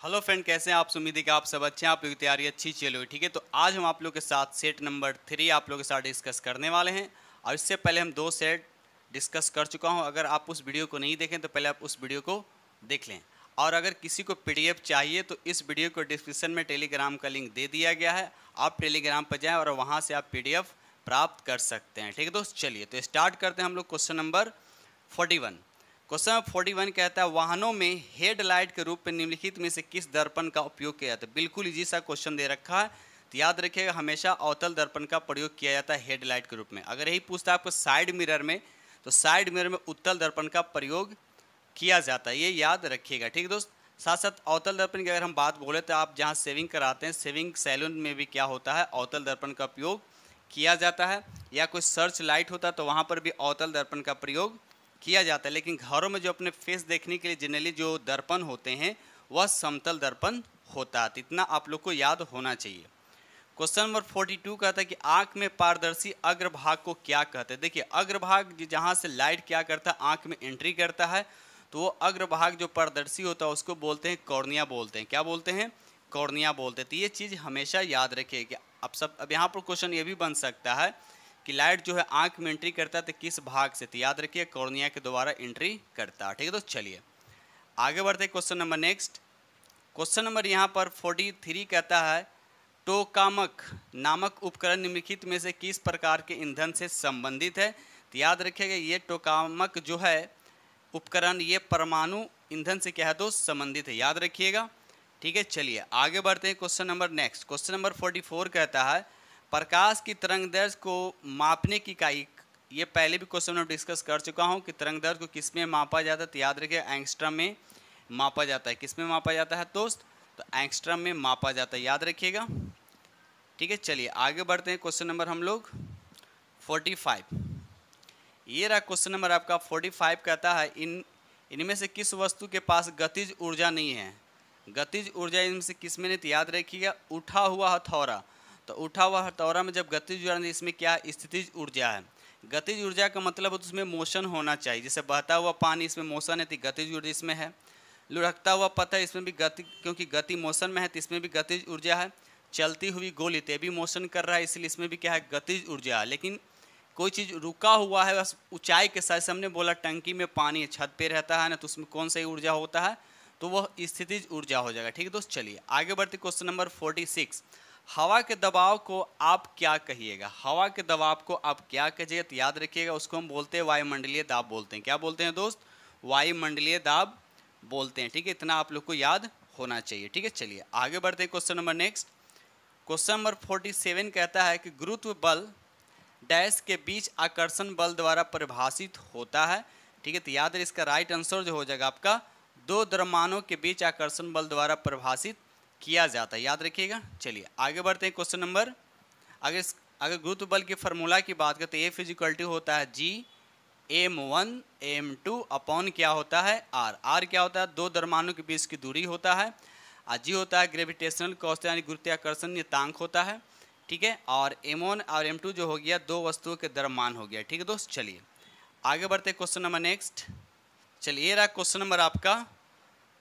Hello friend, कैसे हैं आप? उम्मीद है कि आप सब अच्छे हैं, आप लोग की तैयारी अच्छी चल रही। ठीक है, तो आज हम आप लोग के साथ सेट नंबर 3 आप लोग के साथ डिस्कस करने वाले हैं। और इससे पहले हम 2 सेट डिस्कस कर चुका हूं। अगर आप उस वीडियो को नहीं देखें तो पहले आप उस वीडियो को देख लें। और अगर किसी को पीडीएफ चाहिए तो इस वीडियो को डिस्क्रिप्शन में टेलीग्राम का लिंक दे दिया गया है, आप टेलीग्राम पर जाएँ और वहाँ से आप पीडीएफ प्राप्त कर सकते हैं। ठीक है दोस्त, चलिए तो स्टार्ट करते हैं हम लोग क्वेश्चन नंबर 41। क्वेश्चन नंबर 41 कहता है वाहनों में हेडलाइट के रूप में निम्नलिखित में से किस दर्पण का उपयोग किया जाता है। बिल्कुल इजी सा क्वेश्चन दे रखा है, तो याद रखिएगा हमेशा अवतल दर्पण का प्रयोग किया जाता है हेडलाइट के रूप में। अगर यही पूछता है आपको साइड मिरर में, तो साइड मिरर में उत्तल दर्पण का प्रयोग किया जाता है, ये याद रखिएगा। ठीक है दोस्त, साथ साथ अवतल दर्पण की अगर हम बात बोले तो आप जहाँ सेविंग कराते हैं, सेविंग सैलून में भी क्या होता है, अवतल दर्पण का उपयोग किया जाता है। या कोई सर्च लाइट होता है तो वहाँ पर भी अवतल दर्पण का प्रयोग किया जाता है। लेकिन घरों में जो अपने फेस देखने के लिए जनरली जो दर्पण होते हैं वह समतल दर्पण होता है, तो इतना आप लोग को याद होना चाहिए। क्वेश्चन नंबर 42 कहता है कि आंख में पारदर्शी अग्रभाग को क्या कहते हैं। देखिए अग्रभाग जहाँ से लाइट क्या करता है, आंख में एंट्री करता है, तो वो अग्रभाग जो पारदर्शी होता है उसको बोलते हैं कॉर्निया बोलते हैं। क्या बोलते हैं? कॉर्निया बोलते हैं। तो ये चीज़ हमेशा याद रखिए कि अब यहाँ पर क्वेश्चन ये भी बन सकता है कि लाइट जो है आंख में एंट्री करता है तो किस भाग से, तो याद रखिए कॉर्निया के द्वारा एंट्री करता है। ठीक है, तो चलिए आगे बढ़ते हैं question number next. Question number यहाँ पर 43 कहता है टोकामक नामक उपकरण निम्नलिखित में से किस प्रकार के ईंधन से संबंधित है। तो याद रखिएगा ये टोकामक जो है उपकरण ये परमाणु ईंधन से क्या है दोस्त, संबंधित है, याद रखिएगा। ठीक है, चलिए आगे बढ़ते हैं question number next. Question number 44 कहता है प्रकाश की तरंग दैर्ध्य को मापने की इकाई, ये पहले भी क्वेश्चन में डिस्कस कर चुका हूँ कि तरंग दैर्ध्य को किस में मापा जाता है, तो याद रखिए एंगस्ट्रम में मापा जाता है। किस में मापा जाता है दोस्त, तो एंगस्ट्रम में मापा जाता है, याद रखिएगा। ठीक है, चलिए आगे बढ़ते हैं क्वेश्चन नंबर हम लोग 45। ये रहा क्वेश्चन नंबर आपका 45 कहता है इनमें से किस वस्तु के पास गतिज ऊर्जा नहीं है। गतिज ऊर्जा इनमें से किस में नहीं, तो याद रखिएगा उठा हुआ हथौड़ा। तो उठा हुआ हथौड़ा में जब गतिज ऊर्जा नहीं, इसमें क्या स्थितिज ऊर्जा है। गतिज ऊर्जा का मतलब है तो उसमें मोशन होना चाहिए, जैसे बहता हुआ पानी इसमें मोशन है तो गतिज ऊर्जा इसमें है। लुढ़कता हुआ पत्थर इसमें भी गति, क्योंकि गति मोशन में है तो इसमें भी गतिज ऊर्जा है। चलती हुई गोली तो भी मोशन कर रहा है, इसलिए इसमें भी क्या है, गतिज ऊर्जा है। लेकिन कोई चीज़ रुका हुआ है बस ऊंचाई के साथ, हमने बोला टंकी में पानी छत पे रहता है ना, तो उसमें कौन सा ऊर्जा होता है, तो वह स्थितिज ऊर्जा हो जाएगा। ठीक है दोस्त, चलिए आगे बढ़ते क्वेश्चन नंबर 46। हवा के दबाव को आप क्या कहिएगा। हवा के दबाव को आप क्या कहिएगा, तो याद रखिएगा उसको हम बोलते हैं वायुमंडलीय दाब बोलते हैं। क्या बोलते हैं दोस्त, वायुमंडलीय दाब बोलते हैं। ठीक है, इतना आप लोग को याद होना चाहिए। ठीक है, चलिए आगे बढ़ते हैं question number next. Question number 47 कहता है कि गुरुत्व बल डैश के बीच आकर्षण बल द्वारा परिभाषित होता है। ठीक है, तो याद है इसका राइट आंसर जो हो जाएगा आपका दो द्रव्यमानों के बीच आकर्षण बल द्वारा परिभाषित किया जाता है, याद रखिएगा। चलिए आगे बढ़ते हैं क्वेश्चन नंबर, अगर गुरुत्व बल की फार्मूला की बात करें तो F = होता है G(m1 m2) अपॉन क्या होता है R क्या होता है, दो द्रव्यमानों के बीच की दूरी होता है। और G होता है ग्रेविटेशनल कांस्टेंट यानी गुरुत्वाकर्षण नियतांक होता है। ठीक है, और M1 और M2 जो हो गया दो वस्तुओं के द्रव्यमान हो गया। ठीक है दोस्त, चलिए आगे बढ़ते क्वेश्चन नंबर नेक्स्ट। चलिए रहा क्वेश्चन नंबर आपका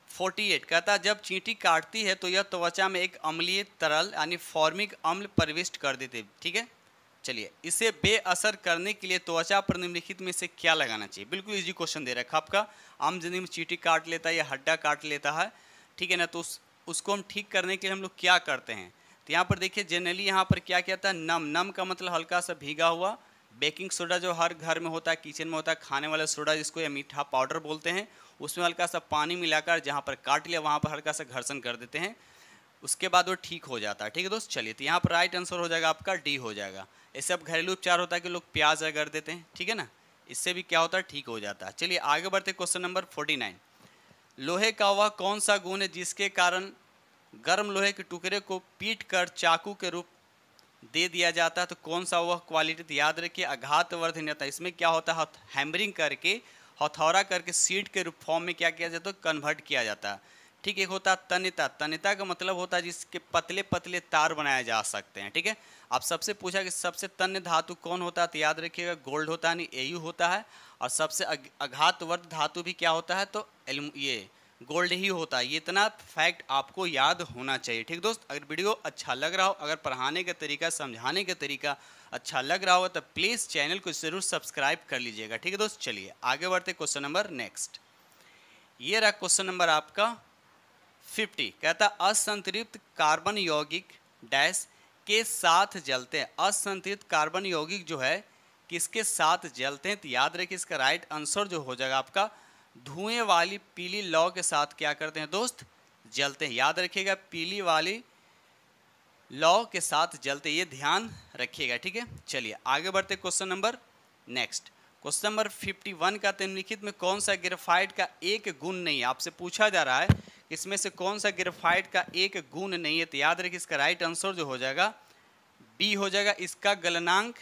48 कहता है जब चींटी काटती है तो यह त्वचा में एक अम्लीय तरल यानी फॉर्मिक अम्ल प्रविष्ट कर देते हैं। ठीक है, चलिए इसे बेअसर करने के लिए त्वचा पर निम्नलिखित में से क्या लगाना चाहिए। बिल्कुल इजी क्वेश्चन दे रखा आपका। आम जिंदगी में चींटी काट लेता है या हड्डा काट लेता है, ठीक है ना, तो उसको हम ठीक करने के लिए हम लोग क्या करते हैं, तो यहाँ पर देखिए जनरली यहाँ पर क्या कहता है नम का मतलब हल्का सा भीगा हुआ। बेकिंग सोडा जो हर घर में होता है, किचन में होता है, खाने वाला सोडा जिसको या मीठा पाउडर बोलते हैं, उसमें हल्का सा पानी मिलाकर जहाँ पर काट लिया वहाँ पर हल्का सा घर्षण कर देते हैं, उसके बाद वो ठीक हो जाता है। ठीक है दोस्त, चलिए तो यहाँ पर राइट आंसर हो जाएगा आपका डी हो जाएगा। ऐसे अब घरेलू उपचार होता है कि लोग प्याज रगड़ देते हैं, ठीक है ना, इससे भी क्या होता है, ठीक हो जाता है। चलिए आगे बढ़ते क्वेश्चन नंबर 49। लोहे का वह कौन सा गुण है जिसके कारण गर्म लोहे के टुकड़े को पीट कर चाकू के रूप दे दिया जाता है, तो कौन सा वह क्वालिटी, याद रखिए आघातवर्धनीयता। इसमें क्या होता है, हैमरिंग करके हथौड़ा करके सीट के रूप फॉर्म में क्या किया जाता है, कन्वर्ट किया जाता है। ठीक, एक होता है तन्यता। तन्यता का मतलब होता है जिसके पतले पतले तार बनाए जा सकते हैं। ठीक है, आप सबसे पूछा कि सबसे तन्य धातु कौन होता है, तो याद रखिएगा गोल्ड होता है, नहीं Au होता है। और सबसे आघातवर्ध धातु भी क्या होता है, तो ये गोल्ड ही होता है। ये इतना फैक्ट आपको याद होना चाहिए। ठीक दोस्त, अगर वीडियो अच्छा लग रहा हो, अगर पढ़ाने का तरीका, समझाने का तरीका अच्छा लग रहा हो तो प्लीज़ चैनल को ज़रूर सब्सक्राइब कर लीजिएगा। ठीक है दोस्त, चलिए आगे बढ़ते क्वेश्चन नंबर नेक्स्ट। ये रहा क्वेश्चन नंबर आपका 50। कहता असंतृप्त कार्बन यौगिक डैश के साथ जलते हैं। असंतृप्त कार्बन यौगिक जो है किसके साथ जलते हैं? तो याद रखिए इसका राइट आंसर जो हो जाएगा आपका धुएं वाली पीली लौ के साथ क्या करते हैं दोस्त? जलते हैं। याद रखिएगा पीली वाली लौ के साथ जलते, ये ध्यान रखिएगा। ठीक है, चलिए आगे बढ़ते question number next. Question number 51 का निम्नलिखित में कौन सा ग्रेफाइट का एक गुण नहीं है? आपसे पूछा जा रहा है इसमें से कौन सा ग्रेफाइट का एक गुण नहीं है? तो याद रखिए इसका राइट आंसर जो हो जाएगा बी हो जाएगा। इसका गलनांक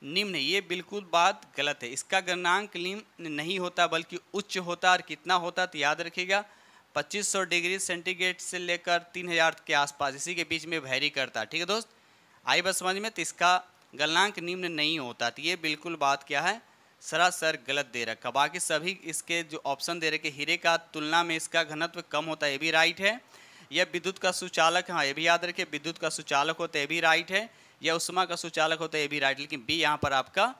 निम्न, ये बिल्कुल बात गलत है। इसका गलनांक निम्न नहीं होता बल्कि उच्च होता। और कितना होता? तो याद रखिएगा 2500 डिग्री सेंटीग्रेड से लेकर 3000 के आसपास, इसी के बीच में वैरी करता है। ठीक है दोस्त, आई बस समझ में। तो इसका गलनांक निम्न नहीं होता, तो ये बिल्कुल बात क्या है? सरासर गलत दे रखा। बाकी सभी इसके जो ऑप्शन दे रखे, हीरे का तुलना में इसका घनत्व कम होता है, ये भी राइट है। यह विद्युत का सुचालक, हाँ ये भी याद रखिए विद्युत का सुचालक होता है, ये भी राइट है। यह उष्मा का सुचालक होता है, ये भी राइट। लेकिन बी यहाँ पर आपका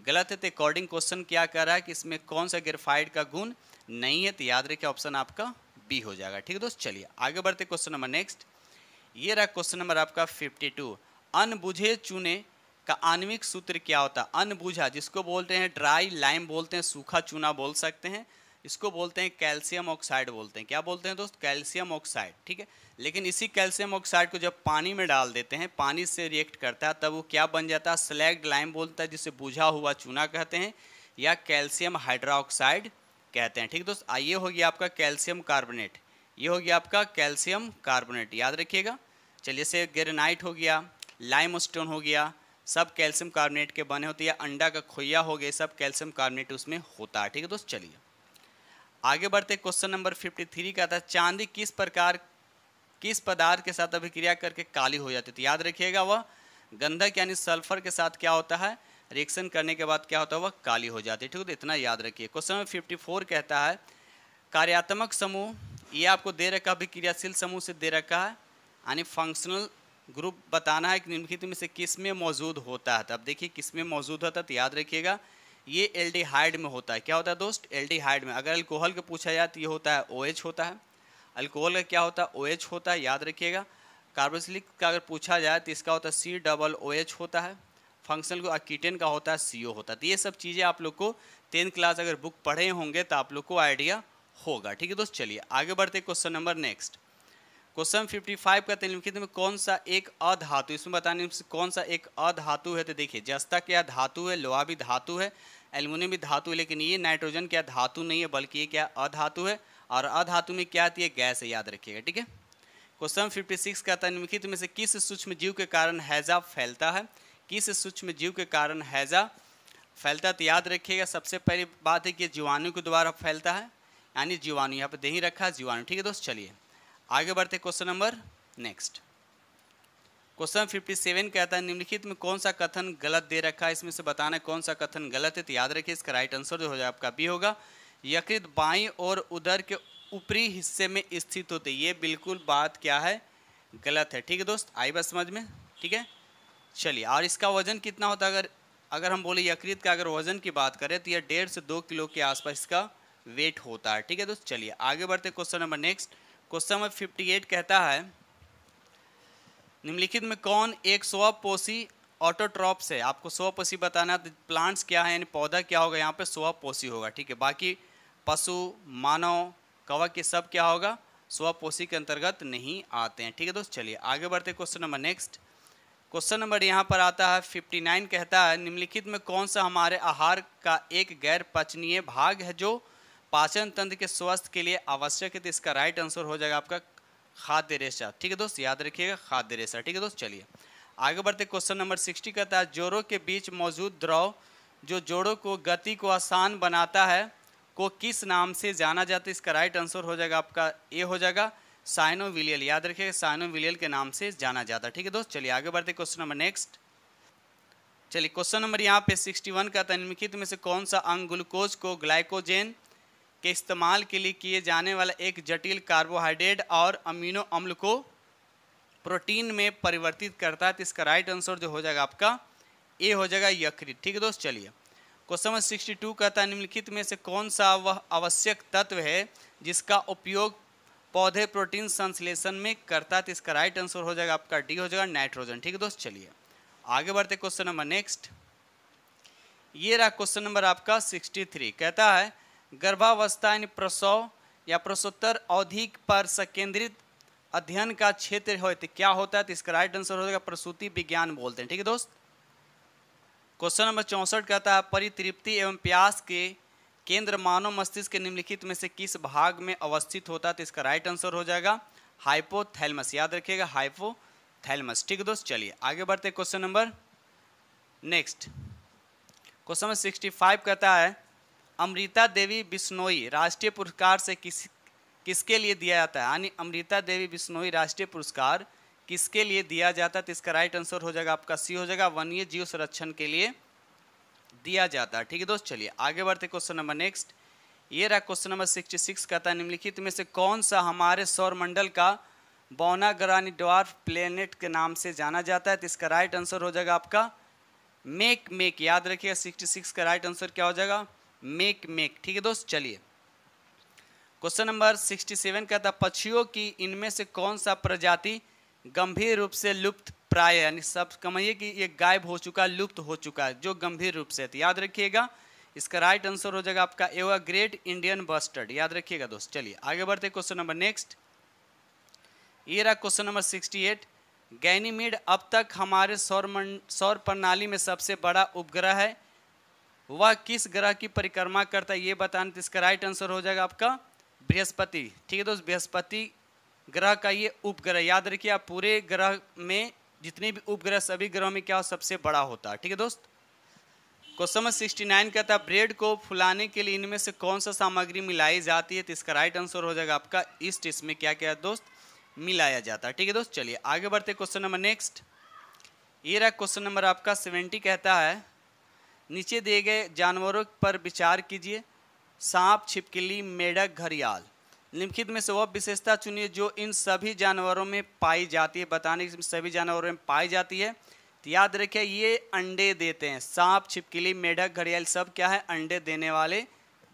गलत है। तो अकॉर्डिंग क्वेश्चन क्या कर रहा है कि इसमें कौन सा ग्रेफाइट का गुण नहीं है? तो याद रखिए ऑप्शन आपका बी हो जाएगा। ठीक है दोस्त, चलिए आगे बढ़ते क्वेश्चन नंबर नेक्स्ट। ये रहा क्वेश्चन नंबर आपका 52। अनबुझे चूने का आणविक सूत्र क्या होता है? अनबुझा जिसको बोलते हैं ड्राई लाइम बोलते हैं, सूखा चूना बोल सकते हैं, इसको बोलते हैं कैल्शियम ऑक्साइड बोलते हैं। क्या बोलते हैं दोस्त? Calcium oxide. ठीक है, लेकिन इसी कैल्शियम ऑक्साइड को जब पानी में डाल देते हैं, पानी से रिएक्ट करता है, तब वो क्या बन जाता है? स्लैग्ड लाइम बोलता है, जिसे बुझा हुआ चूना कहते हैं या कैल्शियम हाइड्रोक्साइड कहते हैं। ठीक दोस्त, ये हो गया आपका कैल्शियम कार्बोनेट, ये हो गया आपका कैल्शियम कार्बोनेट, याद रखिएगा। चलिए से ग्रेनाइट हो गया, लाइमस्टोन हो गया, सब कैल्शियम कार्बोनेट के बने होते हैं। अंडा का खोया हो गया, सब कैल्शियम कार्बोनेट उसमें होता है। ठीक है दोस्त, चलिए आगे बढ़ते क्वेश्चन नंबर 53 का था चांदी किस पदार्थ के साथ अभिक्रिया करके काली हो जाती है? तो याद रखिएगा वह गंधक यानी सल्फर के साथ क्या होता है? रिएक्शन करने के बाद क्या होता है? वह काली हो जाती है। ठीक है, तो इतना याद रखिए। क्वेश्चन नंबर 54 कहता है कार्यात्मक समूह, ये आपको दे रखा अभिक्रियाशील समूह से दे रखा है, यानी फंक्शनल ग्रुप बताना है कि निम्नलिखित में से किस में मौजूद होता है। तो अब देखिए किस में मौजूद होता है, तो याद रखिएगा ये एल्डिहाइड में होता है। क्या होता है दोस्त? एल्डिहाइड में। अगर अल्कोहल का पूछा जाए तो ये होता है OH होता है। अल्कोहल का क्या होता है? OH होता है, याद रखिएगा। कार्बोक्सिलिक का अगर पूछा जाए तो इसका होता है COOH होता है। फंक्शनल को कीटन का होता है CO होता है। तो ये सब चीज़ें आप लोग को 10th क्लास अगर बुक पढ़े होंगे तो आप लोग को आइडिया होगा। ठीक है दोस्त, चलिए आगे बढ़ते क्वेश्चन नंबर नेक्स्ट। क्वेश्चन 55 का निम्नलिखित में कौन सा एक अधातु, इसमें बताने में कौन सा एक अधातु है? तो देखिए जस्ता क्या धातु है, लोहा भी धातु है, एल्युमिनियम भी धातु है, लेकिन ये नाइट्रोजन क्या धातु नहीं है बल्कि ये क्या अधातु है। और अधातु में क्या आती है? गैस है, याद रखिएगा। ठीक है, क्वेश्चन 56 का था निम्नलिखित में से किस सूक्ष्म जीव के कारण हैजा फैलता है? किस सूक्ष्म जीव के कारण हैजा फैलता है? तो याद रखिएगा सबसे पहली बात है कि जीवाणु के द्वारा फैलता है, यानी जीवाणु, यहाँ पे दे ही रखा है जीवाणु। ठीक है दोस्त, चलिए आगे बढ़ते क्वेश्चन नंबर नेक्स्ट। क्वेश्चन 57 कहता है निम्नलिखित में कौन सा कथन गलत दे रखा है? इसमें से बताना है कौन सा कथन गलत है। तो याद रखिए इसका राइट आंसर जो हो जाए आपका बी होगा। यकृत बाईं और उदर के ऊपरी हिस्से में स्थित होते, ये बिल्कुल बात क्या है? गलत है। ठीक है दोस्त, आई बात समझ में। ठीक है, चलिए और इसका वजन कितना होता है? अगर हम बोले यकृत का अगर वजन की बात करें तो यह 1.5 से 2 किलो के आसपास इसका वेट होता है। ठीक है दोस्त, चलिए आगे बढ़ते question number next. Question number 58 कहता है निम्नलिखित में कौन एक स्वपोषी ऑटोट्रॉप्स है? आपको स्वपोषी बताना है, तो प्लांट्स क्या है यानी पौधा क्या होगा? यहाँ पे स्वपोषी होगा। ठीक है, बाकी पशु, मानव, कवक ये सब क्या होगा? स्वपोषी के अंतर्गत नहीं आते हैं। ठीक है दोस्त, चलिए आगे बढ़ते question number next. Question number यहाँ पर आता है 59 कहता है निम्नलिखित में कौन सा हमारे आहार का एक गैर पचनीय भाग है जो पाचन तंत्र के स्वास्थ्य के लिए आवश्यक है? तो इसका राइट आंसर हो जाएगा आपका खाद्य रेशा। ठीक है दोस्त, याद रखिएगा खाद्य रेशा। ठीक है दोस्त, चलिए आगे बढ़ते क्वेश्चन नंबर 60 कहता है जोड़ों के बीच मौजूद द्रव जो जोड़ों को गति को आसान बनाता है को किस नाम से जाना जाता है? इसका राइट आंसर हो जाएगा आपका ए हो जाएगा साइनोविलियल, याद रखिएगा साइनोविलियल के नाम से जाना जाता है। ठीक है दोस्त, चलिए आगे बढ़ते क्वेश्चन नंबर नेक्स्ट। चलिए क्वेश्चन नंबर यहाँ पे 61 का निम्नलिखित में से कौन सा अंग ग्लूकोज को ग्लाइकोजेन के इस्तेमाल के लिए किए जाने वाला एक जटिल कार्बोहाइड्रेट और अमीनो अम्ल को प्रोटीन में परिवर्तित करता है। तो इसका राइट आंसर जो हो जाएगा आपका ए हो जाएगा यकृत। ठीक है दोस्त, चलिए क्वेश्चन नंबर 62 कहता है निम्नलिखित में से कौन सा वह आवश्यक तत्व है जिसका उपयोग पौधे प्रोटीन संश्लेषण में करता है। तो इसका राइट आंसर हो जाएगा आपका डी हो जाएगा नाइट्रोजन। ठीक है दोस्त, चलिए आगे बढ़ते क्वेश्चन नंबर नेक्स्ट। ये रहा क्वेश्चन नंबर आपका 63। कहता है गर्भावस्था यानी प्रसव या प्रसवोत्तर अवधि पर संकेंद्रित अध्ययन का क्षेत्र हो तो क्या होता है। तो इसका राइट आंसर हो जाएगा प्रसूति विज्ञान बोलते हैं। ठीक है दोस्त, क्वेश्चन नंबर 64 कहता है परितृप्ति एवं प्यास के केंद्र मानव मस्तिष्क के निम्नलिखित में से किस भाग में अवस्थित होता है। तो इसका राइट आंसर हो जाएगा हाइपोथैलेमस। याद रखिएगा हाइपोथैलेमस। ठीक है दोस्त, चलिए आगे बढ़ते question number next. Question number 65 कहता है अमृता देवी बिश्नोई राष्ट्रीय पुरस्कार से किसके लिए दिया जाता है। यानी अमृता देवी बिश्नोई राष्ट्रीय पुरस्कार किसके लिए दिया जाता है। तो इसका राइट आंसर हो जाएगा आपका सी हो जाएगा वन्य जीव संरक्षण के लिए दिया जाता है। ठीक है दोस्त, चलिए आगे बढ़ते क्वेश्चन नंबर नेक्स्ट। ये रहा क्वेश्चन नंबर 66 कहता है निम्नलिखित में से कौन सा हमारे सौर मंडल का बौना ग्रह ड्वार्फ प्लेनेट के नाम से जाना जाता है। तो इसका राइट आंसर हो जाएगा आपका मेक। याद रखिएगा 66 का राइट आंसर क्या हो जाएगा मेक। ठीक है दोस्त, चलिए क्वेश्चन नंबर 67 कहता है पक्षियों की इनमें से कौन सा प्रजाति गंभीर रूप से लुप्त प्राय, यानी सब कहिए कि ये गायब हो चुका है, लुप्त हो चुका है, जो गंभीर रूप से। तो याद रखिएगा इसका राइट आंसर हो जाएगा आपका एवा ग्रेट इंडियन बस्टर्ड। याद रखिएगा दोस्त, चलिए आगे बढ़ते क्वेश्चन नंबर नेक्स्ट। ये रहा क्वेश्चन नंबर 68। गैनीमीड अब तक हमारे सौर प्रणाली में सबसे बड़ा उपग्रह है, वह किस ग्रह की परिक्रमा करता है ये बताना। तो इसका राइट आंसर हो जाएगा आपका बृहस्पति। ठीक है दोस्त, बृहस्पति ग्रह का ये उपग्रह। याद रखिए आप पूरे ग्रह में जितने भी उपग्रह सभी ग्रहों में क्या सबसे बड़ा होता है। ठीक है दोस्त, क्वेश्चन नंबर 69 कहता है ब्रेड को फुलाने के लिए इनमें से कौन सा सामग्री मिलाई जाती है। तो इसका राइट आंसर हो जाएगा आपका ईस्ट। इसमें क्या क्या है दोस्त मिलाया जाता है। ठीक है दोस्त, चलिए आगे बढ़ते क्वेश्चन नंबर नेक्स्ट। ये रहा क्वेश्चन नंबर आपका 70 कहता है नीचे दिए गए जानवरों पर विचार कीजिए सांप, छिपकली, मेढक, घड़ियाल। निम्नलिखित में से वह विशेषता चुनिए जो इन सभी जानवरों में पाई जाती है। बताने की सभी जानवरों में पाई जाती है। तो याद रखिए ये अंडे देते हैं। सांप, छिपकली, मेढक, घड़ियाल सब क्या है अंडे देने वाले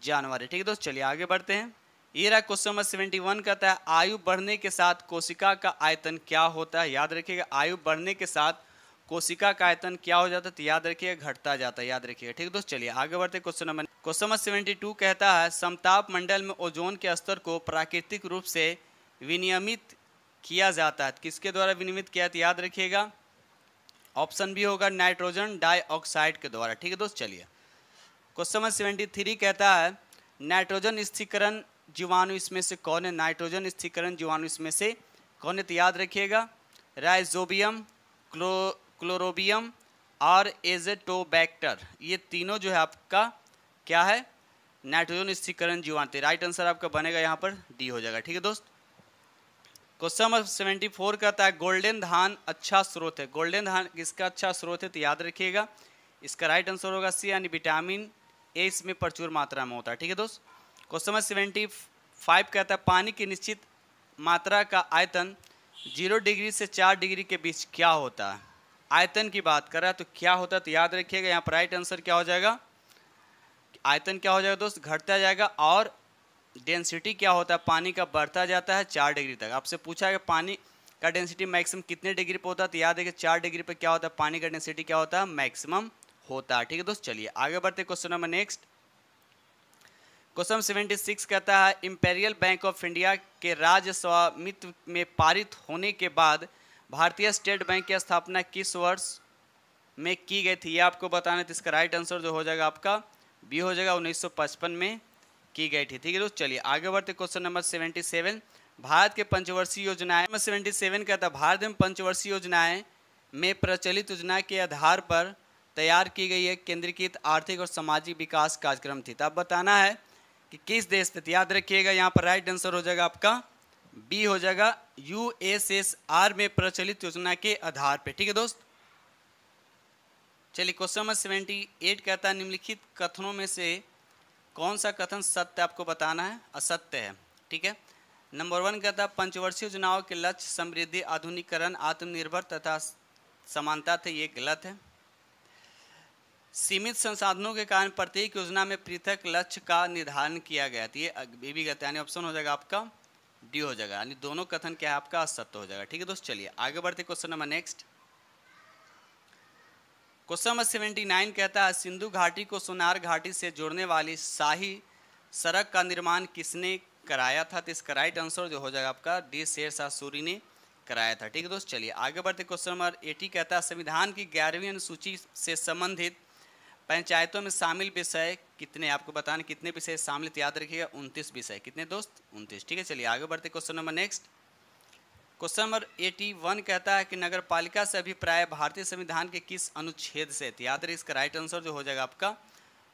जानवर है। ठीक है दोस्त, चलिए आगे बढ़ते हैं। ये रहा क्वेश्चन नंबर 71 कहता है आयु बढ़ने के साथ कोशिका का आयतन क्या होता है। याद रखिएगा आयु बढ़ने के साथ कोशिका का आयतन क्या हो जाता है। तो याद रखिएगा घटता जाता है। याद रखिएगा। ठीक है दोस्त, चलिए आगे बढ़ते क्वेश्चन नंबर 72 कहता है समताप मंडल में ओजोन के स्तर को प्राकृतिक रूप से विनियमित किया जाता है। किसके द्वारा विनियमित किया है। याद रखिएगा ऑप्शन बी होगा नाइट्रोजन डाइऑक्साइड के द्वारा। ठीक है दोस्त, चलिए क्वेश्चन नंबर 73 कहता है नाइट्रोजन स्थिरीकरण जीवाणु इसमें से कौन है। नाइट्रोजन स्थिरीकरण जीवाणु इसमें से कौन है। तो याद रखिएगा राइजोबियम, क्लोरोबियम और एजेटोबैक्टर, ये तीनों जो है आपका क्या है नाइट्रोजन स्थिरीकरण जीवाणु। राइट आंसर आपका बनेगा यहाँ पर डी हो जाएगा। ठीक है दोस्त, क्वेश्चन नंबर 74 कहता है गोल्डन धान अच्छा स्रोत है। गोल्डन धान किसका अच्छा स्रोत है। तो याद रखिएगा इसका राइट आंसर होगा सी, यानी विटामिन ए इसमें प्रचुर मात्रा में होता है। ठीक है दोस्त, क्वेश्चन नंबर 75 कहता है पानी की निश्चित मात्रा का आयतन 0 डिग्री से 4 डिग्री के बीच क्या होता है। आयतन की बात कर रहा है तो क्या होता है। तो याद रखिएगा यहाँ पर राइट आंसर क्या हो जाएगा आयतन क्या हो जाएगा दोस्त घटता जाएगा, और डेंसिटी क्या होता है पानी का बढ़ता जाता है 4 डिग्री तक। आपसे पूछा है कि पानी का डेंसिटी मैक्सिमम कितने डिग्री पे होता है। तो याद है कि 4 डिग्री पे क्या होता है पानी का डेंसिटी क्या होता है मैक्सिमम होता है। ठीक है दोस्त, चलिए आगे बढ़ते क्वेश्चन नंबर नेक्स्ट। क्वेश्चन 76 कहता है इंपीरियल बैंक ऑफ इंडिया के राज्य स्वामित्व में पारित होने के बाद भारतीय स्टेट बैंक की स्थापना किस वर्ष में की गई थी। ये आपको बताना है। तो इसका राइट आंसर जो हो जाएगा आपका बी हो जाएगा 1955 में की गई थी। ठीक है दोस्त, चलिए आगे बढ़ते क्वेश्चन नंबर 77 भारत के पंचवर्षीय योजनाएं। नंबर 77 कहता है भारत में पंचवर्षीय योजनाएं में प्रचलित योजना के आधार पर तैयार की गई है केंद्रीकृत आर्थिक और सामाजिक विकास कार्यक्रम थी। तो अब बताना है कि किस देश पे। याद रखिएगा यहाँ पर राइट आंसर हो जाएगा आपका बी हो जाएगा यूएसएसआर में प्रचलित योजना के आधार पे। ठीक है दोस्त, चलिए क्वेश्चन नंबर 78 कहता है निम्नलिखित कथनों में से कौन सा कथन सत्य आपको बताना है, असत्य है। ठीक है। नंबर 1 कहता है पंचवर्षीय चुनाव के लक्ष्य समृद्धि, आधुनिकीकरण, आत्मनिर्भर तथा समानता थे, ये गलत है। सीमित संसाधनों के कारण प्रत्येक योजना में पृथक लक्ष्य का निर्धारण किया गया था, ये भी गलत है, यानी ऑप्शन हो जाएगा आपका डी हो जाएगा, यानी दोनों कथन क्या है आपका असत्य हो जाएगा। ठीक है दोस्त, चलिए आगे बढ़ते question number next. Question number 79 कहता है सिंधु घाटी को सोनार घाटी से जोड़ने वाली शाही सड़क का निर्माण किसने कराया था, तो इसका राइट आंसर जो हो जाएगा आपका डी शेर शाह सूरी ने कराया था। ठीक है दोस्त, चलिए आगे बढ़ते क्वेश्चन नंबर 80 कहता है संविधान की 11वीं अनुसूची से संबंधित पंचायतों में शामिल विषय कितने, आपको बताना कितने विषय शामिल, याद रखिएगा 29 विषय, कितने दोस्त 29। ठीक है, चलिए आगे बढ़ते question number next. Question number 81 कहता है कि नगर पालिका से अभिप्राय भारतीय संविधान के किस अनुच्छेद से, याद रखिए इसका राइट आंसर जो हो जाएगा आपका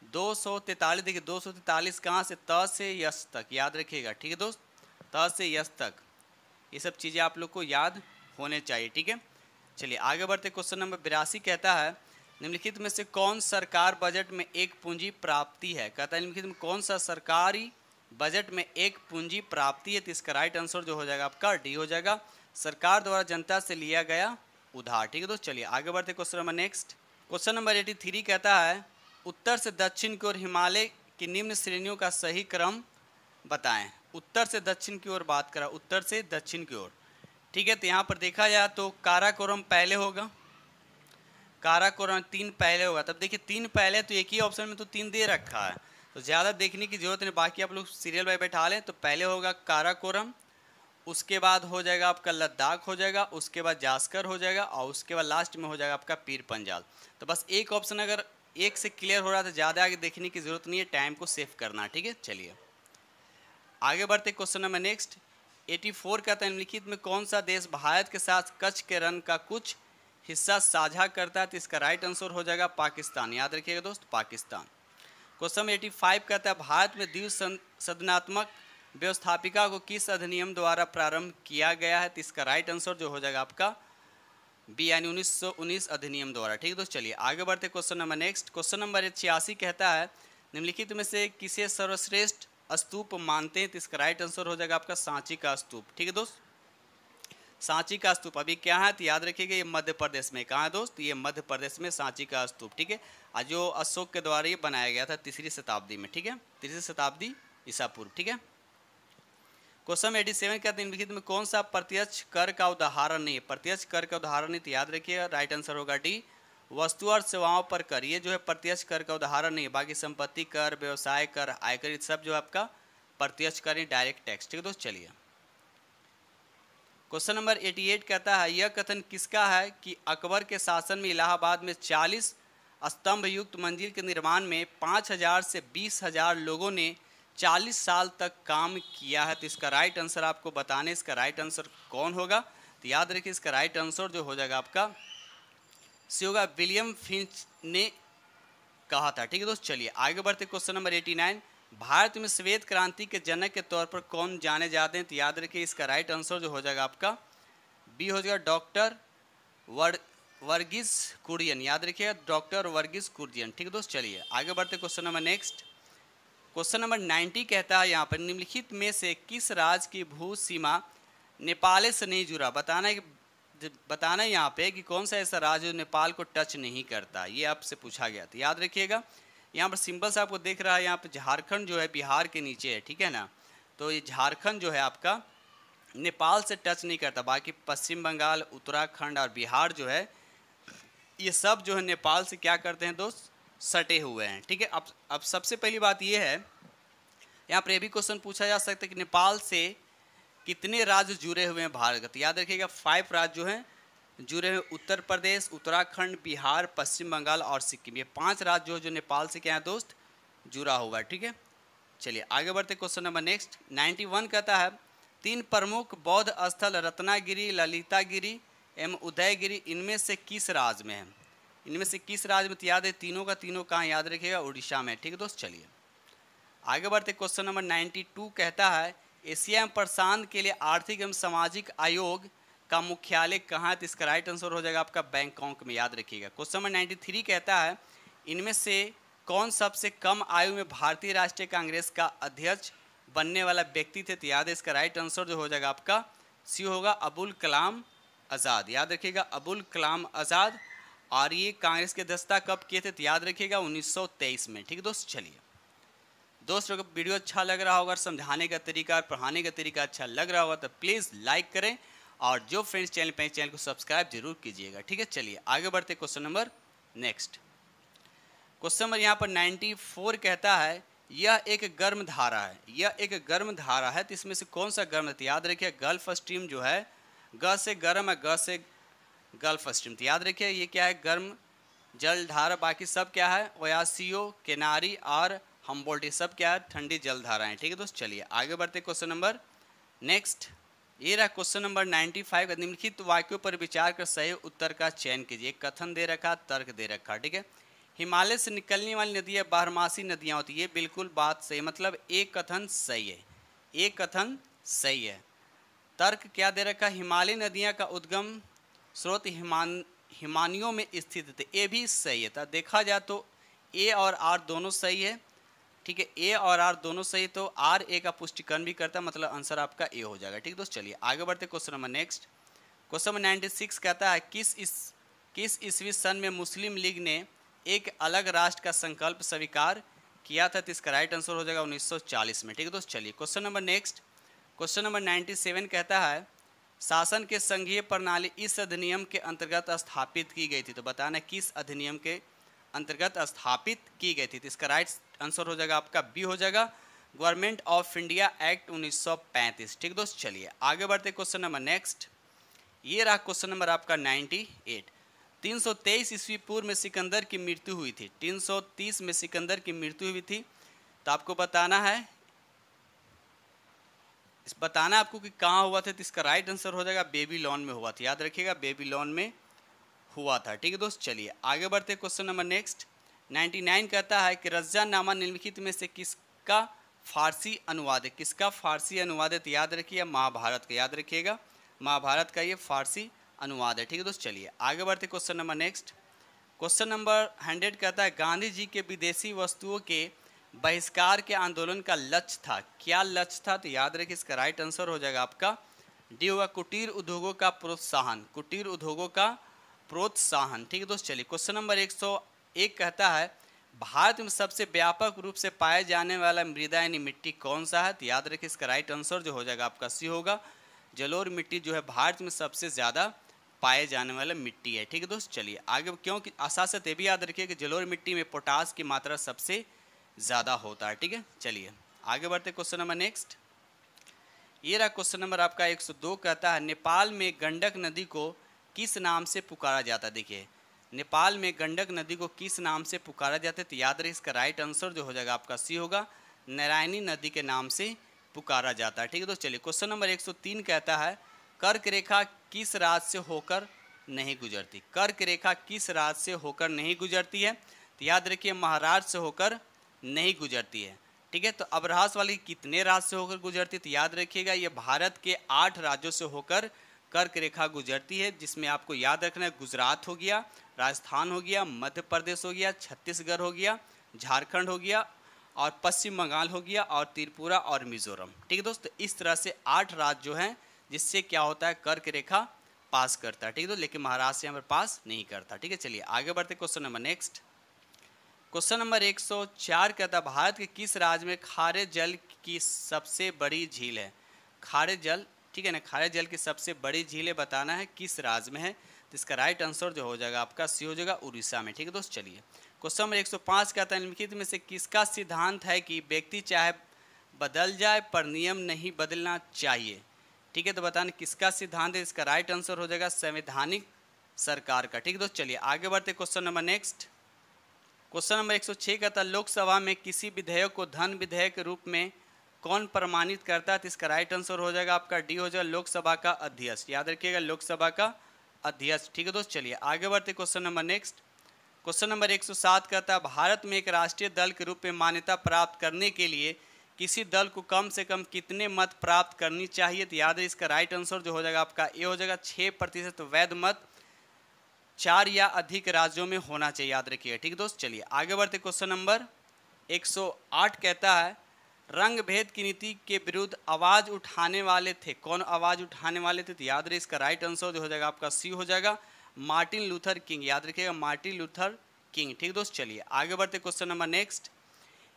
243। देखिए 243 कहाँ से, त से यस तक, याद रखिएगा। ठीक है दोस्त, त से यस तक, ये सब चीज़ें आप लोग को याद होने चाहिए। ठीक है, चलिए आगे बढ़ते क्वेश्चन नंबर 82 कहता है निम्नलिखित में से कौन सरकार बजट में एक पूंजी प्राप्ति है, कहता है निम्नलिखित में कौन सा सरकारी बजट में एक पूंजी प्राप्ति है, तो इसका राइट आंसर जो हो जाएगा आपका डी हो जाएगा, सरकार द्वारा जनता से लिया गया उधार। ठीक है दोस्त, चलिए आगे बढ़ते question number next. Question number 83 कहता है उत्तर से दक्षिण की ओर हिमालय की निम्न श्रेणियों का सही क्रम बताएं। उत्तर से दक्षिण की ओर बात करा, उत्तर से दक्षिण की ओर। ठीक है, तो यहाँ पर देखा जाए तो काराकोरम पहले होगा, काराकोरम 3 पहले होगा, तब देखिए 3 पहले, तो एक ही ऑप्शन में तो 3 दे रखा है, तो ज़्यादा देखने की जरूरत नहीं, बाकी आप लोग सीरियल बाय बैठा लें। तो पहले होगा काराकोरम, उसके बाद हो जाएगा आपका लद्दाख हो जाएगा, उसके बाद जास्कर हो जाएगा, और उसके बाद लास्ट में हो जाएगा आपका पीर पंजाल। तो बस एक ऑप्शन अगर एक से क्लियर हो रहा है तो ज़्यादा आगे देखने की जरूरत नहीं है, टाइम को सेव करना। ठीक है, चलिए आगे बढ़ते क्वेश्चन नंबर नेक्स्ट। 84 कहता है निम्नलिखित में कौन सा देश भारत के साथ कच्छ के रण का कुछ हिस्सा साझा करता है, तो इसका राइट आंसर हो जाएगा पाकिस्तान, याद रखिएगा दोस्त पाकिस्तान। क्वेश्चन 85 कहता है भारत में द्विसदनात्मक व्यवस्थापिका को किस अधिनियम द्वारा प्रारंभ किया गया है, तो इसका राइट आंसर जो हो जाएगा आपका बी यानी 1919 अधिनियम द्वारा। ठीक है दोस्त, चलिए आगे बढ़ते question number next. Question number 86 कहता है निम्नलिखित में से किसे सर्वश्रेष्ठ स्तूप मानते हैं, तो इसका राइट आंसर हो जाएगा आपका सांची का स्तूप। ठीक है दोस्त, सांची का स्तूप अभी क्या है, तो याद रखिएगा ये मध्य प्रदेश में, कहाँ है दोस्त, ये मध्य प्रदेश में सांची का स्तूप। ठीक है, और जो अशोक के द्वारा ये बनाया गया था 3री शताब्दी में। ठीक है, 3री शताब्दी ईसा पूर्व। ठीक है, क्वेश्चन 87 कहते हैं निम्नलिखित में कौन सा प्रत्यक्ष कर का उदाहरण नहीं है, प्रत्यक्ष कर का उदाहरण नहीं, तो याद रखिएगा राइट आंसर होगा डी वस्तु और सेवाओं पर कर, ये जो है प्रत्यक्ष कर का उदाहरण नहीं है, बाकी संपत्ति कर, व्यवसाय कर, आयकर, ये सब जो है आपका प्रत्यक्ष कर, डायरेक्ट टैक्स। ठीक है दोस्त, चलिए क्वेश्चन नंबर 88 कहता है यह कथन किसका है कि अकबर के शासन में इलाहाबाद में 40 स्तंभ युक्त मंजिल के निर्माण में 5000 से 20,000 लोगों ने 40 साल तक काम किया है, तो इसका राइट आंसर आपको बताने, इसका राइट आंसर कौन होगा, तो याद रखिए इसका राइट आंसर जो हो जाएगा आपका सी होगा, विलियम फिंच ने कहा था। ठीक है दोस्त, चलिए आगे बढ़ते क्वेश्चन नंबर 89। भारत में श्वेत क्रांति के जनक के तौर पर कौन जाने जाते हैं, तो याद रखिए इसका राइट आंसर जो हो जाएगा आपका बी हो जाएगा डॉक्टर वर्गीस कुरियन, याद रखिएगा डॉक्टर वर्गीस कुरियन। ठीक है दोस्त, चलिए आगे बढ़ते question number next. Question number 90 कहता है यहाँ पर निम्नलिखित में से किस राज्य की भू सीमा नेपाल से नहीं जुड़ा, बताना है यहाँ पे कि कौन सा ऐसा राज्य जो नेपाल को टच नहीं करता, ये आपसे पूछा गया था। याद रखिएगा यहाँ पर सिंबल से आपको देख रहा है, यहाँ पे झारखंड जो है बिहार के नीचे है, ठीक है ना, तो ये झारखंड जो है आपका नेपाल से टच नहीं करता, बाकी पश्चिम बंगाल, उत्तराखंड और बिहार जो है ये सब जो है नेपाल से क्या करते हैं दोस्त, सटे हुए हैं। ठीक है, अब सबसे पहली बात ये है, यहाँ पर ये भी क्वेश्चन पूछा जा सकता है कि नेपाल से कितने राज्य जुड़े हुए हैं भारत का, तो याद रखिएगा 5 राज्य जो हैं जुड़े हुए, उत्तर प्रदेश, उत्तराखंड, बिहार, पश्चिम बंगाल और सिक्किम, ये 5 राज्य जो नेपाल से क्या है दोस्त जुड़ा हुआ है। ठीक है, चलिए आगे बढ़ते क्वेश्चन नंबर नेक्स्ट। 91 कहता है 3 प्रमुख बौद्ध स्थल रत्नागिरी, ललितागिरी एवं उदयगिरी इनमें से किस राज्य में है, इनमें से किस राज्य में, तो याद है तीनों का तीनों कहाँ, याद रखिएगा उड़ीसा में। ठीक है दोस्त, चलिए आगे बढ़ते क्वेश्चन नंबर 92 कहता है एशिया एवं प्रशांत के लिए आर्थिक एवं सामाजिक आयोग का मुख्यालय कहाँ है, तो इसका राइट आंसर हो जाएगा आपका बैंकॉक में, याद रखिएगा। क्वेश्चन नंबर 93 कहता है इनमें से कौन सबसे कम आयु में भारतीय राष्ट्रीय कांग्रेस का अध्यक्ष बनने वाला व्यक्ति थे? तो याद है इसका राइट आंसर जो हो जाएगा आपका सी होगा अबुल कलाम आज़ाद। याद रखिएगा अबुल कलाम आज़ाद। और ये कांग्रेस के अध्यक्षता कब किए थे? तो याद रखिएगा 1923 में। ठीक है दोस्त, चलिए दोस्तों को वीडियो अच्छा लग रहा होगा, समझाने का तरीका और पढ़ाने का तरीका अच्छा लग रहा होगा तो प्लीज़ लाइक करें और जो फ्रेंड्स चैनल पे चैनल को सब्सक्राइब जरूर कीजिएगा। ठीक है, चलिए आगे बढ़ते question number next. Question number यहाँ पर 94 कहता है यह एक गर्म धारा है, यह एक गर्म धारा है तो इसमें से कौन सा गर्म है? तो याद रखिए गल्फ स्ट्रीम जो है ग से गर्म है, ग से गल्फ स्ट्रीम। तो याद रखिए ये क्या है? गर्म जल धारा। बाकी सब क्या है? ओयासियो, केनारी और हम्बोल्ट, ये सब क्या है? ठंडी जल धाराएं। ठीक है दोस्त, चलिए आगे बढ़ते क्वेश्चन नंबर नेक्स्ट। ये रहा क्वेश्चन नंबर 95। निम्नलिखित वाक्यों पर विचार कर सही उत्तर का चयन कीजिए। कथन दे रखा, तर्क दे रखा। ठीक है, हिमालय से निकलने वाली नदियाँ बारहमासी नदियाँ होती है। ये बिल्कुल बात सही, मतलब एक कथन सही है, एक कथन सही है। तर्क क्या दे रखा? हिमालय नदियाँ का उद्गम स्रोत हिमानियों में स्थित थे। ये भी सही है। तो देखा जाए तो ए और आर दोनों सही है। ठीक है, ए और आर दोनों सही, तो आर ए का पुष्टिकरण भी करता है, मतलब आंसर आपका ए हो जाएगा। ठीक है दोस्त, चलिए आगे बढ़ते question number next. Question number 96 कहता है किस ईस्वी सन में मुस्लिम लीग ने एक अलग राष्ट्र का संकल्प स्वीकार किया था? तो इसका राइट आंसर हो जाएगा 1940 में। ठीक है दोस्त, चलिए question number next. Question number 97 कहता है शासन के संघीय प्रणाली इस अधिनियम के अंतर्गत स्थापित की गई थी। तो बताना किस अधिनियम के अंतर्गत स्थापित की गई थी? तो इसका राइट आंसर हो जाएगा आपका बी हो जाएगा, गवर्नमेंट ऑफ इंडिया एक्ट 1935। ठीक दोस्त, चलिए आगे बढ़ते क्वेश्चन नंबर नेक्स्ट। ये रहा क्वेश्चन नंबर आपका 98। 323 ईस्वी पूर्व में सिकंदर की मृत्यु हुई थी। 330 में सिकंदर की मृत्यु हुई थी। तो आपको बताना है आपको कि कहाँ हुआ था। तो इसका राइट आंसर हो जाएगा बेबीलोन में हुआ था। याद रखिएगा बेबीलोन में हुआ था। ठीक है दोस्त, चलिए आगे बढ़ते क्वेश्चन नंबर नेक्स्ट। 99 कहता है कि रज़्ज़ानामा निम्नलिखित में से किसका फारसी अनुवाद है? किसका फारसी अनुवाद है? तो याद रखिए महाभारत का। याद रखिएगा महाभारत का ये फारसी अनुवाद है। ठीक है दोस्त, चलिए आगे बढ़ते question number next. Question number 100 कहता है गांधी जी के विदेशी वस्तुओं के बहिष्कार के आंदोलन का लक्ष्य था। क्या लक्ष्य था? तो याद रखिए इसका राइट आंसर हो जाएगा आपका डी होगा, कुटीर उद्योगों का प्रोत्साहन। कुटीर उद्योगों का प्रोत्साहन। ठीक है दोस्त, चलिए क्वेश्चन नंबर 101 कहता है भारत में सबसे व्यापक रूप से पाए जाने वाला मृदा यानी मिट्टी कौन सा है? तो याद रखिए इसका राइट आंसर जो हो जाएगा आपका सी होगा, जलोढ़ मिट्टी जो है भारत में सबसे ज़्यादा पाए जाने वाला मिट्टी है। ठीक है दोस्त, चलिए आगे, क्योंकि आसात ये भी याद रखिए कि जलोढ़ मिट्टी में पोटास की मात्रा सबसे ज़्यादा होता है। ठीक है, चलिए आगे बढ़ते क्वेश्चन नंबर नेक्स्ट। ये रहा क्वेश्चन नंबर आपका 102 कहता है नेपाल में गंडक नदी को किस नाम से पुकारा जाता है? देखिए नेपाल में गंडक नदी को किस नाम से पुकारा जाता है? तो याद रखिए इसका राइट आंसर जो हो जाएगा आपका सी होगा, नारायणी नदी के नाम से पुकारा जाता है। ठीक है दोस्त, चलिए क्वेश्चन नंबर 103 कहता है कर्क रेखा किस राज्य से होकर नहीं गुजरती? कर्क रेखा किस राज्य से होकर नहीं गुजरती है? तो याद रखिए महाराष्ट्र से होकर नहीं गुजरती है। ठीक है, तो अबरहास वाली कितने राज्य से होकर गुजरती है? तो याद रखिएगा ये भारत के 8 राज्यों से होकर कर्क रेखा गुजरती है, जिसमें आपको याद रखना है गुजरात हो गया, राजस्थान हो गया, मध्य प्रदेश हो गया, छत्तीसगढ़ हो गया, झारखंड हो गया और पश्चिम बंगाल हो गया और त्रिपुरा और मिजोरम। ठीक है दोस्त, इस तरह से 8 राज्य जो हैं जिससे क्या होता है कर्क रेखा पास करता है। ठीक है दोस्त, लेकिन महाराष्ट्र यहाँ पर पास नहीं करता। ठीक है, चलिए आगे बढ़ते question number next. Question number 104 कहता है भारत के किस राज्य में खारे जल की सबसे बड़ी झील है? खारे जल, ठीक है ना, खारे जल की सबसे बड़ी झीलें बताना है किस राज्य में है। तो इसका राइट आंसर जो हो जाएगा आपका सी हो जाएगा उड़ीसा में। ठीक है दोस्त, चलिए क्वेश्चन नंबर 105 कहता है निम्नलिखित में से किसका सिद्धांत है कि व्यक्ति चाहे बदल जाए पर नियम नहीं बदलना चाहिए? ठीक है, तो बताना किसका सिद्धांत है। इसका राइट आंसर हो जाएगा संवैधानिक सरकार का। ठीक है दोस्त, चलिए आगे बढ़ते question number next. Question number 106 कहता है लोकसभा में किसी विधेयक को धन विधेयक के रूप में कौन प्रमाणित करता है? तो इसका राइट आंसर हो जाएगा आपका डी हो जाएगा लोकसभा का अध्यक्ष। याद रखिएगा लोकसभा का अध्यक्ष। ठीक है दोस्त, चलिए आगे बढ़ते question number next. Question number 107 कहता है भारत में एक राष्ट्रीय दल के रूप में मान्यता प्राप्त करने के लिए किसी दल को कम से कम कितने मत प्राप्त करनी चाहिए? तो याद है इसका राइट आंसर जो हो जाएगा आपका ए हो जाएगा 6% वैध मत 4 या अधिक राज्यों में होना चाहिए, याद रखिएगा। ठीक है दोस्त, चलिए आगे बढ़ते। क्वेश्चन नंबर 108 कहता है रंग भेद की नीति के विरुद्ध आवाज उठाने वाले थे। कौन आवाज उठाने वाले थे? तो याद रहे इसका राइट आंसर जो हो जाएगा आपका सी हो जाएगा, मार्टिन लूथर किंग। याद रखिएगा, मार्टिन लूथर किंग। ठीक दोस्त, चलिए आगे बढ़ते। क्वेश्चन नंबर नेक्स्ट,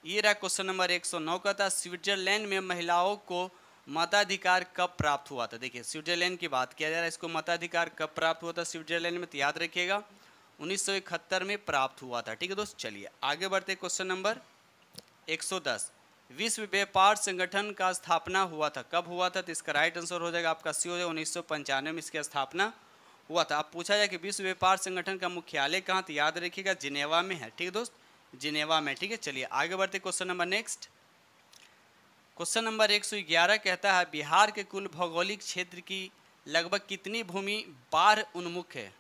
ये रहा क्वेश्चन नंबर 109 का था स्विट्जरलैंड में महिलाओं को मताधिकार कब प्राप्त हुआ था। देखिए स्विट्जरलैंड की बात किया जा रहा है, इसको मताधिकार कब प्राप्त हुआ था स्विट्जरलैंड में? तो याद रखिएगा 1971 में प्राप्त हुआ था। ठीक है दोस्त, चलिए आगे बढ़ते। क्वेश्चन नंबर 110, विश्व व्यापार संगठन का स्थापना हुआ था, कब हुआ था? तो इसका राइट आंसर हो जाएगा आपका सी हो जाएगा, 1995 में इसकी स्थापना हुआ था। अब पूछा जाए कि विश्व व्यापार संगठन का मुख्यालय कहाँ? तो याद रखिएगा जिनेवा में है। ठीक है दोस्त, जिनेवा में। ठीक है, चलिए आगे बढ़ते। Question number next, question number 111 कहता है बिहार के कुल भौगोलिक क्षेत्र की लगभग कितनी भूमि बाढ़ उन्मुख है?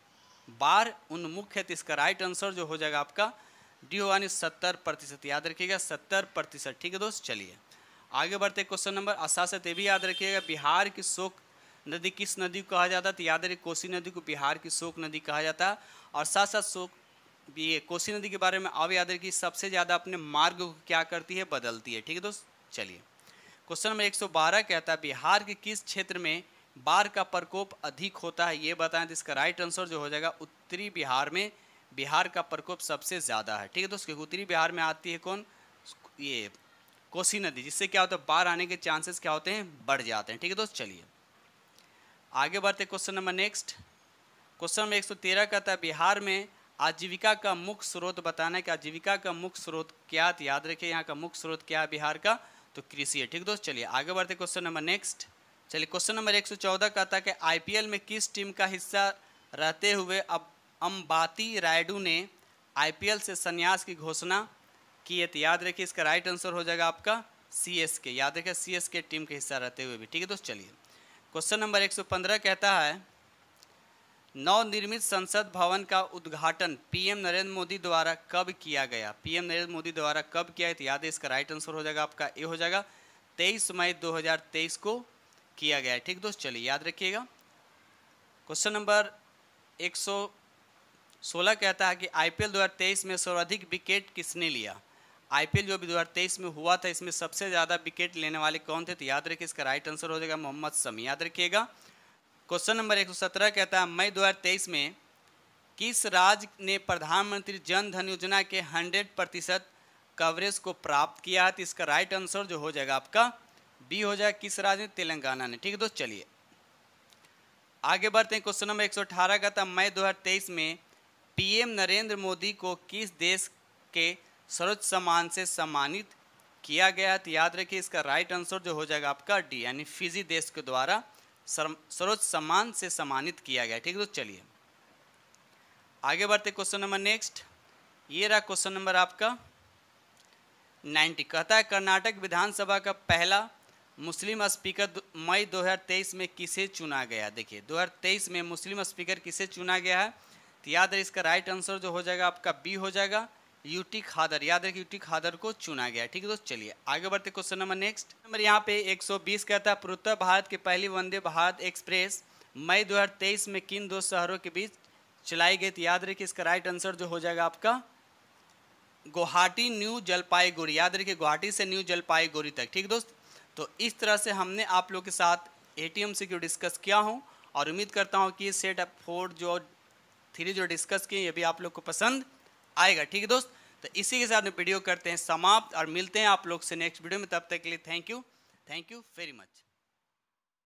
बाढ़ उन्मुख है, तो इसका राइट आंसर जो हो जाएगा आपका डी हो, यानी 70%। याद रखिएगा 70%। ठीक है दोस्त, चलिए आगे बढ़ते। क्वेश्चन नंबर 88 ये भी याद रखिएगा बिहार की शोक नदी किस नदी को कहा जाता है? तो याद रखिए कोसी नदी को बिहार की शोक नदी कहा जाता है। और साथ साथ शोक ये कोसी नदी के बारे में अब याद रखिए सबसे ज़्यादा अपने मार्ग को क्या करती है? बदलती है। ठीक है दोस्त, चलिए क्वेश्चन नंबर 112 कहता है बिहार के किस क्षेत्र में बाढ़ का प्रकोप अधिक होता है, ये बताएं। तो इसका राइट आंसर जो हो जाएगा उत्तरी बिहार में बिहार का प्रकोप सबसे ज़्यादा है। ठीक है दोस्त, उत्तरी बिहार में आती है कौन? ये कोसी नदी, जिससे क्या होता है बाढ़ आने के चांसेस क्या होते हैं? बढ़ जाते हैं। ठीक है दोस्त, चलिए आगे बढ़ते। Question number next, question number 113 कहता है बिहार में आजीविका का मुख्य स्रोत बताना है कि आजीविका का मुख्य स्रोत क्या? तो याद रखिए यहाँ का मुख्य स्रोत क्या है बिहार का? तो कृषि है। ठीक दोस्त, चलिए आगे बढ़ते। क्वेश्चन नंबर नेक्स्ट, चलिए क्वेश्चन नंबर 114 कहता है कि आईपीएल में किस टीम का हिस्सा रहते हुए अब अंबाती रायडू ने आईपीएल से संन्यास की घोषणा की है? तो याद रखिए इसका राइट आंसर हो जाएगा आपका सीएसके। याद रखिए सीएसके टीम के हिस्सा रहते हुए भी। ठीक है दोस्त, चलिए क्वेश्चन नंबर 115 कहता है नवनिर्मित संसद भवन का उद्घाटन पीएम नरेंद्र मोदी द्वारा कब किया गया? पीएम नरेंद्र मोदी द्वारा कब किया है? तो याद है इसका राइट आंसर हो जाएगा आपका ए हो जाएगा, 23 मई 2023 को किया गया है। ठीक दोस्त, चलिए याद रखिएगा। क्वेश्चन नंबर 116 कहता है कि आईपीएल 2023 में सर्वाधिक विकेट किसने लिया? आईपीएल जो भी 2023 में हुआ था इसमें सबसे ज़्यादा विकेट लेने वाले कौन थे? तो याद रखिए इसका राइट आंसर हो जाएगा मोहम्मद शमी। याद रखिएगा। क्वेश्चन नंबर 117 कहता है मई 2023 में किस राज्य ने प्रधानमंत्री जन धन योजना के 100% कवरेज को प्राप्त किया है? तो इसका राइट आंसर जो हो जाएगा आपका बी हो जाएगा, किस राज्य ने? तेलंगाना ने। ठीक है दोस्त, चलिए आगे बढ़ते हैं। क्वेश्चन नंबर 118 कहता है मई 2023 में पीएम नरेंद्र मोदी को किस देश के सर्वोच्च सम्मान से सम्मानित किया गया? तो याद रखिए इसका राइट आंसर जो हो जाएगा आपका डी, यानी फिजी देश के द्वारा सर्वोच्च सम्मान से सम्मानित किया गया। ठीक है तो चलिए आगे बढ़ते। क्वेश्चन नंबर नेक्स्ट, ये रहा क्वेश्चन नंबर आपका 90। कहता है कर्नाटक विधानसभा का पहला मुस्लिम स्पीकर मई 2023 में किसे चुना गया? देखिए 2023 में मुस्लिम स्पीकर किसे चुना गया है? तो याद रहे इसका राइट आंसर जो हो जाएगा आपका बी हो जाएगा, यूटी खादर। याद रखिए यूटी खादर को चुना गया। ठीक है दोस्त, चलिए आगे बढ़ते। क्वेश्चन नंबर नेक्स्ट नंबर यहाँ पे 120 कहता है पूर्वोत्तर भारत की पहली वंदे भारत एक्सप्रेस मई 2023 में किन दो शहरों के बीच चलाई गई? तो याद रखिए इसका राइट आंसर जो हो जाएगा आपका गुवाहाटी न्यू जलपाईगुड़ी। याद रखिए गुवाहाटी से न्यू जलपाईगुड़ी तक। ठीक दोस्त, तो इस तरह से हमने आप लोग के साथ एटीएम सीक्यू डिस्कस किया हूँ और उम्मीद करता हूँ कि सेट अप 4 जो 3 जो डिस्कस किए ये भी आप लोग को पसंद आएगा। ठीक है दोस्त, तो इसी के साथ वीडियो करते हैं समाप्त और मिलते हैं आप लोग से नेक्स्ट वीडियो में। तब तक के लिए थैंक यू वेरी मच।